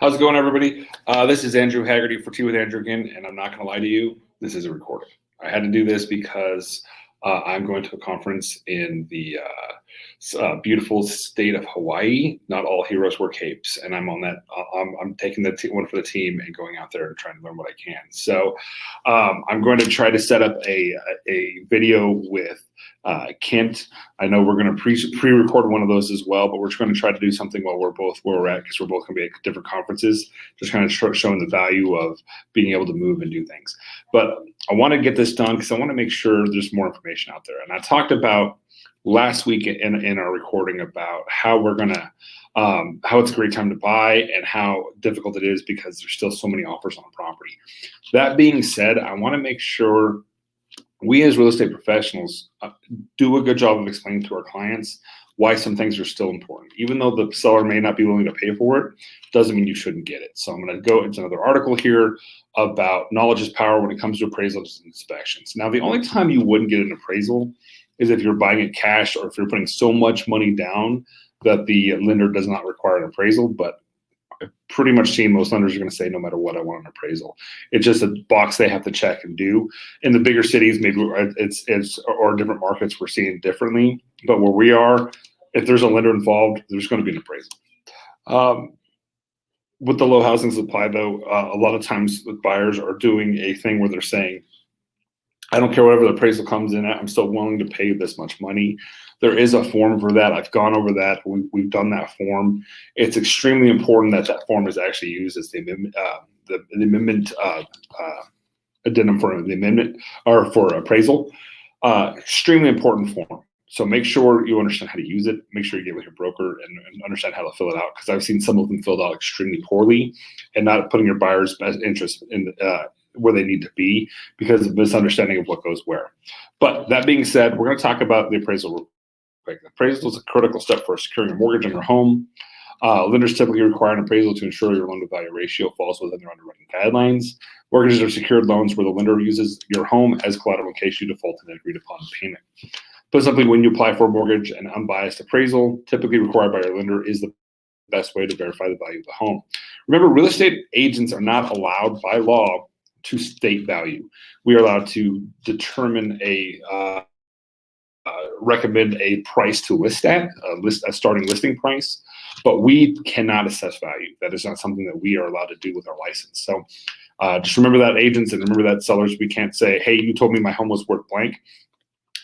How's it going, everybody? This is Andrew Haggerty for Tea with Andrew again, and I'm not going to lie to you, this is a recording. I had to do this because I'm going to a conference in the beautiful state of Hawaii. Not all heroes wear capes, and I'm on that. I'm taking the one for the team and going out there and trying to learn what I can. So I'm going to try to set up a video with Kent. I know we're going to pre-record one of those as well, but we're going to try to do something while we're both where we're at, because we're both going to be at different conferences, just kind of showing the value of being able to move and do things. But I want to get this done because I want to make sure there's more information out there. And I talked about last week in our recording about how we're going to how it's a great time to buy and how difficult it is because there's still so many offers on property. That being said, I want to make sure we as real estate professionals do a good job of explaining to our clients why some things are still important. Even though the seller may not be willing to pay for it, doesn't mean you shouldn't get it. So I'm going to go into another article here about knowledge is power when it comes to appraisals and inspections. Now, the only time you wouldn't get an appraisal is if you're buying it cash or if you're putting so much money down that the lender does not require an appraisal. But I've pretty much seen most lenders are going to say, no matter what, I want an appraisal. It's just a box they have to check and do. In the bigger cities, maybe it's or different markets, we're seeing differently. But where we are, if there's a lender involved, there's going to be an appraisal. With the low housing supply, though, a lot of times the buyers are doing a thing where they're saying, I don't care whatever the appraisal comes in at, I'm still willing to pay this much money. There is a form for that. I've gone over that. We've done that form. It's extremely important that that form is actually used as the amendment addendum for the amendment or for appraisal. Extremely important form. So make sure you understand how to use it. Make sure you get with your broker and understand how to fill it out, because I've seen some of them filled out extremely poorly and not putting your buyer's best interest in where they need to be because of misunderstanding of what goes where. But that being said, we're going to talk about the appraisal real quick. The appraisal is a critical step for securing a mortgage on your home. Lenders typically require an appraisal to ensure your loan-to-value ratio falls within their underwriting guidelines. Mortgages are secured loans where the lender uses your home as collateral in case you default an agreed-upon payment. Put simply, when you apply for a mortgage, an unbiased appraisal, typically required by your lender, is the best way to verify the value of the home. Remember, real estate agents are not allowed by law to state value. We are allowed to determine recommend a price to list at, a starting listing price, but we cannot assess value. That is not something that we are allowed to do with our license. So just remember that, agents, and remember that, sellers. We can't say, hey, you told me my home was worth blank.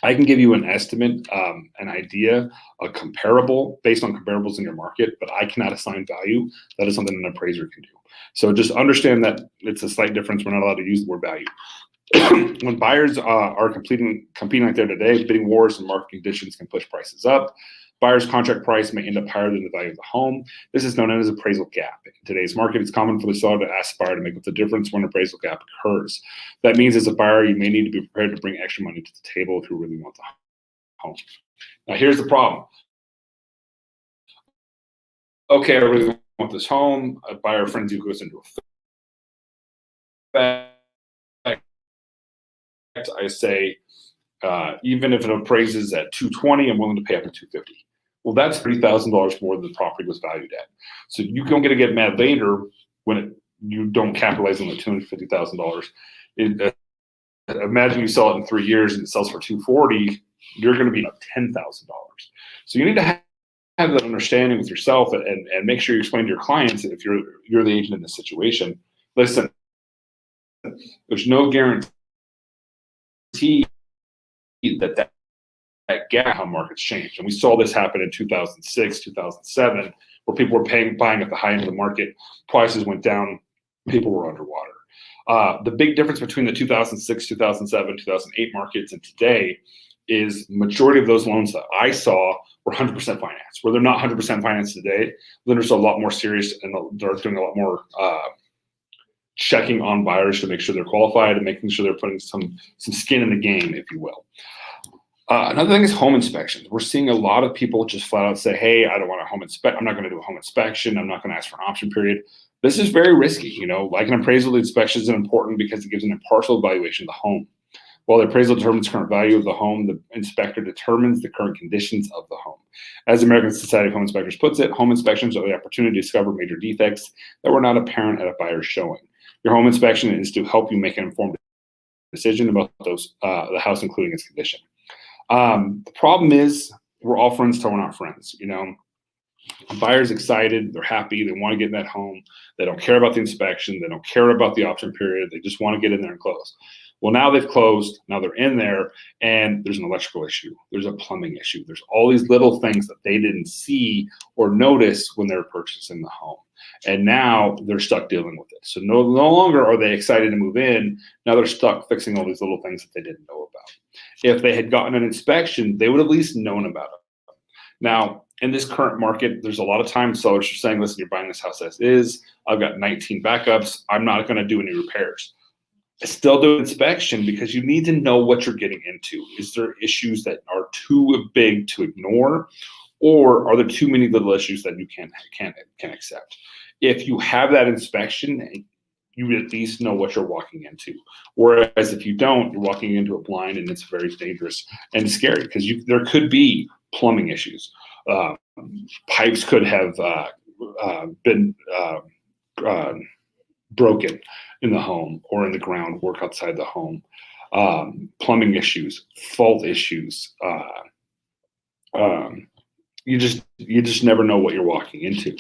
I can give you an estimate, an idea, a comparable based on comparables in your market, but I cannot assign value. That is something an appraiser can do. So just understand that it's a slight difference. We're not allowed to use the word value. When buyers are competing like they're today, bidding wars and market conditions can push prices up. Buyer's contract price may end up higher than the value of the home. This is known as appraisal gap. In today's market, it's common for the seller to ask the buyer to make up the difference when appraisal gap occurs. That means as a buyer, you may need to be prepared to bring extra money to the table if you really want the home. Now, here's the problem. Okay, I really want this home. A buyer frenzy goes into effect. I say, even if it appraises at $220, I'm willing to pay up to $250. Well, that's $30,000 more than the property was valued at. So you're going to get mad later when you don't capitalize on the $250,000. Imagine you sell it in 3 years and it sells for $240. You're going to be up $10,000. So you need to have that understanding with yourself and make sure you explain to your clients, if you're the agent in this situation, listen, there's no guarantee that gap how markets change. And we saw this happen in 2006, 2007, where people were buying at the high end of the market, prices went down, people were underwater. The big difference between the 2006, 2007, 2008 markets and today is majority of those loans that I saw were 100% financed. Where they're not 100% financed today, lenders are a lot more serious and they're doing a lot more checking on buyers to make sure they're qualified and making sure they're putting some skin in the game, if you will. Another thing is home inspections. We're seeing a lot of people just flat out say, hey, I don't want a home inspection. I'm not going to do a home inspection. I'm not going to ask for an option period. This is very risky. Like an appraisal, the inspection is important because it gives an impartial evaluation of the home. While the appraisal determines current value of the home, the inspector determines the current conditions of the home. As the American Society of Home Inspectors puts it, home inspections are the opportunity to discover major defects that were not apparent at a buyer's showing. Your home inspection is to help you make an informed decision about the house, including its condition. The problem is we're all friends till we're not friends. A buyer's excited, they're happy, they want to get in that home. They don't care about the inspection, they don't care about the option period, they just want to get in there and close. Well, now they've closed, now they're in there, and there's an electrical issue, there's a plumbing issue, there's all these little things that they didn't see or notice when they were purchasing the home. And now they're stuck dealing with it. So no longer are they excited to move in, now they're stuck fixing all these little things that they didn't know about. If they had gotten an inspection, they would have at least known about it. Now, in this current market, there's a lot of times sellers are saying, listen, you're buying this house as is, I've got 19 backups, I'm not going to do any repairs. Still do an inspection because you need to know what you're getting into. Is there issues that are too big to ignore, or are there too many little issues that you can't accept? If you have that inspection, you at least know what you're walking into. Whereas if you don't, you're walking into a blind, and it's very dangerous and scary because there could be plumbing issues. Pipes could have been broken in the home or in the groundwork outside the home. Plumbing issues, fault issues. You just never know what you're walking into.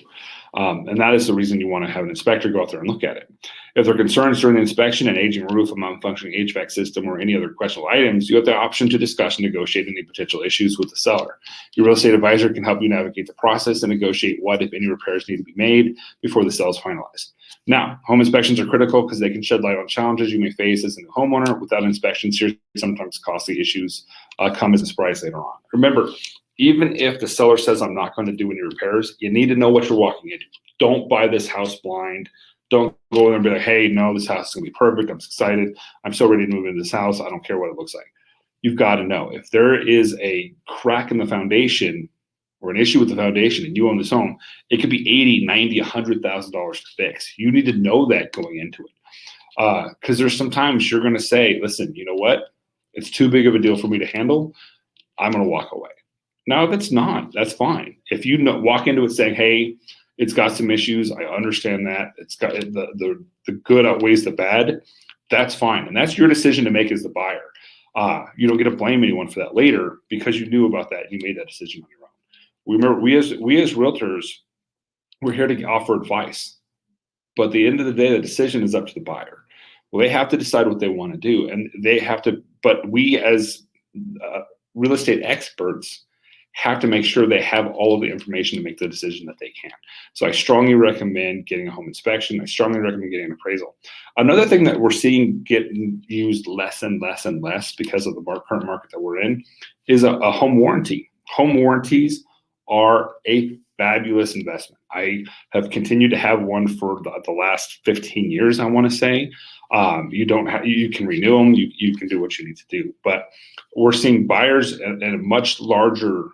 And that is the reason you want to have an inspector go out there and look at it. If there are concerns during the inspection, an aging roof, a malfunctioning HVAC system, or any other questionable items, you have the option to discuss and negotiate any potential issues with the seller. Your real estate advisor can help you navigate the process and negotiate what, if any, repairs need to be made before the sale is finalized. Now, home inspections are critical because they can shed light on challenges you may face as a new homeowner. Without inspections, here sometimes costly issues come as a surprise later on. Remember, even if the seller says, I'm not going to do any repairs, you need to know what you're walking into. Don't buy this house blind. Don't go in there and be like, hey, no, this house is going to be perfect. I'm excited. I'm so ready to move into this house. I don't care what it looks like. You've got to know. If there is a crack in the foundation or an issue with the foundation and you own this home, it could be $80,000, $90,000, $100,000 to fix. You need to know that going into it. Because there's sometimes you're going to say, listen, you know what? It's too big of a deal for me to handle. I'm going to walk away. Now, if it's not, that's fine. If you walk into it saying, hey, it's got some issues, I understand that. It's got the good outweighs the bad, that's fine. And that's your decision to make as the buyer. You don't get to blame anyone for that later because you knew about that. You made that decision on your own. Remember, we as realtors, we're here to offer advice. But at the end of the day, the decision is up to the buyer. Well, they have to decide what they want to do. And they have to, but we as real estate experts have to make sure they have all of the information to make the decision that they can. So I strongly recommend getting a home inspection. I strongly recommend getting an appraisal. Another thing that we're seeing get used less and less and less because of the current market that we're in is a home warranty. Home warranties are a fabulous investment. I have continued to have one for the last 15 years, I want to say. You can renew them, you can do what you need to do. But we're seeing buyers at a much larger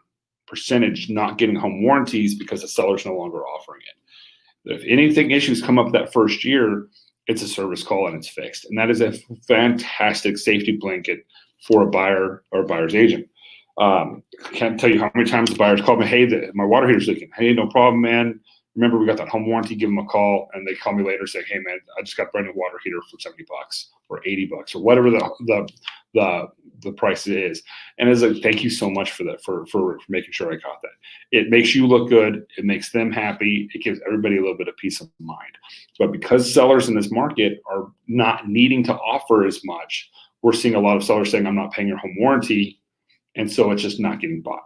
percentage not getting home warranties because the seller's no longer offering it. If anything issues come up that first year, it's a service call and it's fixed. And that is a fantastic safety blanket for a buyer or a buyer's agent. I can't tell you how many times the buyers call me, hey, my water heater's leaking. Hey, no problem, man. Remember, we got that home warranty, give them a call, and they call me later saying, hey, man, I just got a brand new water heater for $70 or $80 or whatever the price is. And it's like, thank you so much for that, for making sure I got that. It makes you look good. It makes them happy. It gives everybody a little bit of peace of mind. But because sellers in this market are not needing to offer as much, we're seeing a lot of sellers saying, I'm not paying your home warranty. And so it's just not getting bought.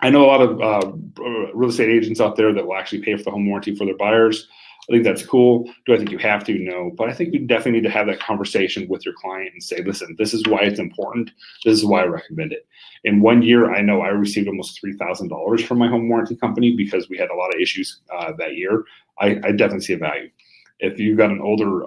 I know a lot of real estate agents out there that will actually pay for the home warranty for their buyers. I think that's cool. Do I think you have to? No. But I think you definitely need to have that conversation with your client and say, listen, this is why it's important. This is why I recommend it. In 1 year, I know I received almost $3,000 from my home warranty company because we had a lot of issues that year. I definitely see a value. If you've got an older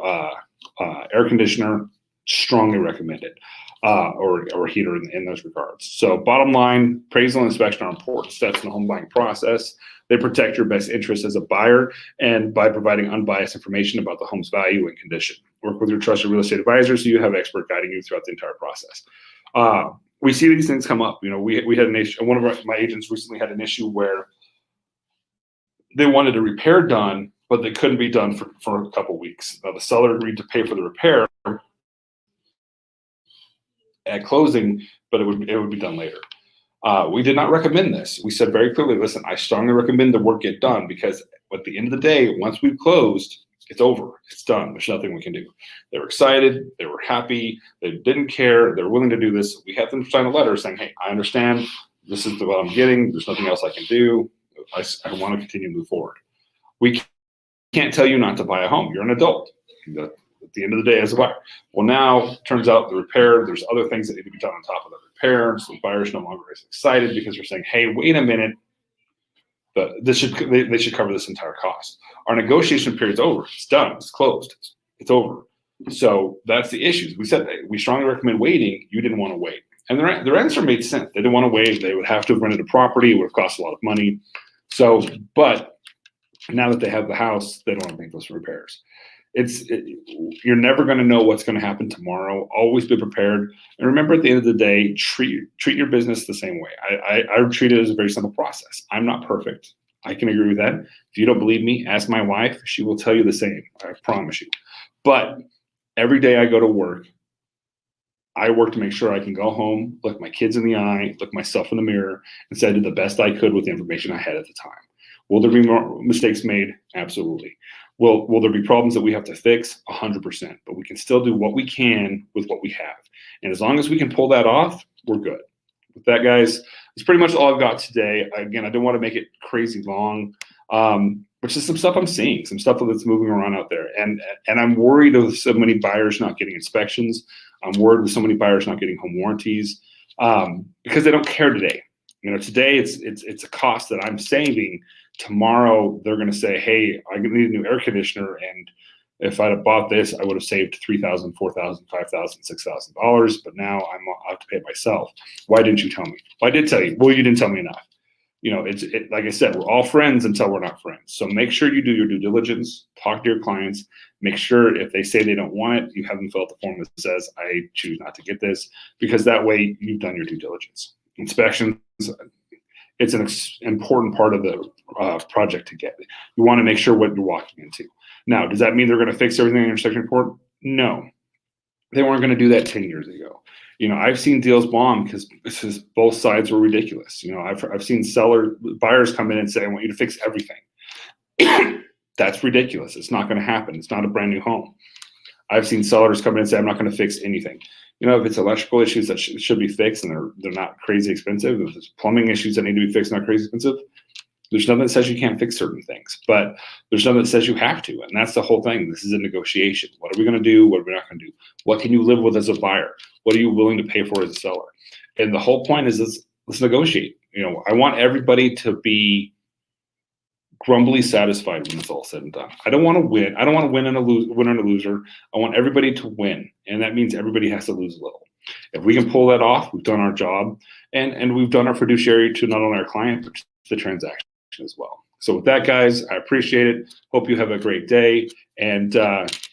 air conditioner, strongly recommend it, or heater in those regards. So bottom line, appraisal and inspection are important steps in the home buying process. They protect your best interest as a buyer and by providing unbiased information about the home's value and condition. Work with your trusted real estate advisor so you have expert guiding you throughout the entire process. We see these things come up. We had an issue. One of my agents recently had an issue where they wanted a repair done, but they couldn't be done for a couple weeks. Now the seller agreed to pay for the repair at closing, but it would be done later. We did not recommend this. We said very clearly, listen, I strongly recommend the work get done because at the end of the day, once we've closed, it's over. It's done. There's nothing we can do. They were excited. They were happy. They didn't care. They're willing to do this. We had them sign a letter saying, hey, I understand. This is what I'm getting. There's nothing else I can do. I want to continue to move forward. We can't tell you not to buy a home. You're an adult. At the end of the day, as a buyer. Well, now turns out the repair, there's other things that need to be done on top of the repair. So the buyer's no longer as excited because they're saying, hey, wait a minute. They should cover this entire cost. Our negotiation period's over. It's done. It's closed. It's over. So that's the issue. We said that we strongly recommend waiting. You didn't want to wait. And their answer made sense. They didn't want to wait. They would have to have rented a property. It would have cost a lot of money. So, but now that they have the house, they don't want to make those repairs. You're never going to know what's going to happen tomorrow. Always be prepared. And remember, at the end of the day, treat your business the same way. I treat it as a very simple process. I'm not perfect. I can agree with that. If you don't believe me, ask my wife. She will tell you the same. I promise you. But every day I go to work, I work to make sure I can go home, look my kids in the eye, look myself in the mirror, and say I did the best I could with the information I had at the time. Will there be more mistakes made? Absolutely. Will there be problems that we have to fix? 100%. But we can still do what we can with what we have. And as long as we can pull that off, we're good. With that, guys, that's pretty much all I've got today. Again, I don't want to make it crazy long, but just some stuff I'm seeing, some stuff that's moving around out there. And I'm worried of so many buyers not getting inspections. I'm worried with so many buyers not getting home warranties because they don't care today. Today it's a cost that I'm saving. Tomorrow they're going to say, hey, I need a new air conditioner, and if I'd have bought this, I would have saved $3,000, $4,000, $5,000, $6,000. But now I have to pay it myself. Why didn't you tell me? Well, I did tell you. Well, you didn't tell me enough. Like I said, we're all friends until we're not friends. So make sure you do your due diligence. Talk to your clients. Make sure if they say they don't want it, you have them fill out the form that says, I choose not to get this, because that way you've done your due diligence. Inspections, it's an important part of the project to get. You want to make sure what you're walking into. Now, does that mean they're going to fix everything in your inspection report? No. They weren't going to do that 10 years ago. I've seen deals bomb because both sides were ridiculous. I've seen buyers come in and say, I want you to fix everything. That's ridiculous. It's not going to happen. It's not a brand new home. I've seen sellers come in and say, I'm not going to fix anything. If it's electrical issues that should be fixed and they're not crazy expensive, if there's plumbing issues that need to be fixed, not crazy expensive, there's nothing that says you can't fix certain things, but there's nothing that says you have to. And that's the whole thing. This is a negotiation. What are we going to do? What are we not going to do? What can you live with as a buyer? What are you willing to pay for as a seller? And the whole point is let's negotiate. I want everybody to be grumbly satisfied when it's all said and done. I don't want to win. I don't want to win and a winner and a loser. I want everybody to win. And that means everybody has to lose a little. If we can pull that off, we've done our job, and we've done our fiduciary to not only our client, but to the transaction as well. So with that, guys, I appreciate it. Hope you have a great day. And